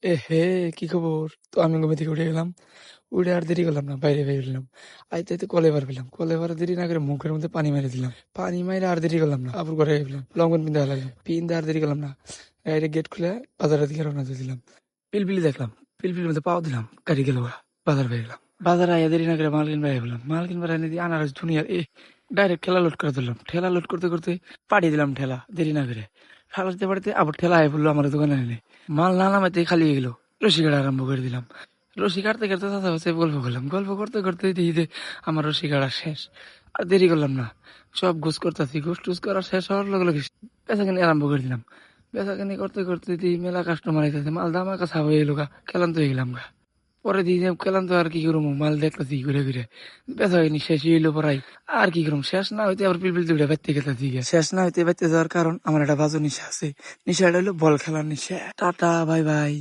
এ হে, কি খবর? তো আমি ঘুমে থেকে উঠে গেলাম। উঠে আর দেরি করলাম না, বাইরে বের হলাম। আইতে আইতে কলে বার পেলাম। কলে বার দেরি না করে মুখের মধ্যে পানি মেরে দিলাম। পানি মাইরে আর দেরি করলাম না, আবার ঘরে গেলাম। লঙ্ঘন পিনতে লাগলাম, পিনতে আর দেরি করলাম না, ডাইরেক্ট গেট খুলে বাজারের দিকে রওনা দিয়ে দিলাম। পিলপিলি দেখলাম, পিলপিলির মধ্যে পাও দিলাম, গাড়ি গেল। বাজার পেয়ে গেলাম। বাজারে আইয়া দেরি না করে মাল কিনবার গেলাম। মাল কিনবার এনে দিয়ে আনারস দুনিয়ার ডাইরেক্ট ঠেলা লোড করে দিলাম। ঠেলা লোড করতে করতে পাঠিয়ে দিলাম ঠেলা, দেরি না করে। ফালাতে পাঠাতে আবার ঠেলা আয় পড়লো আমার দোকানে এনে। মাল না নামাইতে খালি হয়ে গেলো। রশি কাটা আরম্ভ করে দিলাম। রশি কাটতে কাটতে চাচা হচ্ছে গল্প করলাম। গল্প করতে করতে দেখি যে আমার রশি কাটা শেষ। আর দেরি করলাম না, সব গোছ করতেছি। গোছ টুস করা শেষ হওয়ার লগে লগে বেচা কিনে আরম্ভ করে দিলাম। বেচা কিনে করতে করতে দিই মেলা কাস্টমার আইতেছে। মাল দামা কাছা হয়ে এলো গা, কেলান তো হয়ে গেলাম গা। পরে দিই যে কেলান তো আর কি করবো, মাল দেখতেছি ঘুরে ঘুরে। বেচা কিনি শেষ হইলো পড়াই। আর কি করবো, শেষ না হইতে আবার পিলপিল দুইটা বাইতে গেতেছি। শেষ না হইতে বাইতে যাওয়ার কারণ আমার একটা বাজে নেশা আছে। নেশাটা হলো বল খেলার নেশা। Tata, bye bye.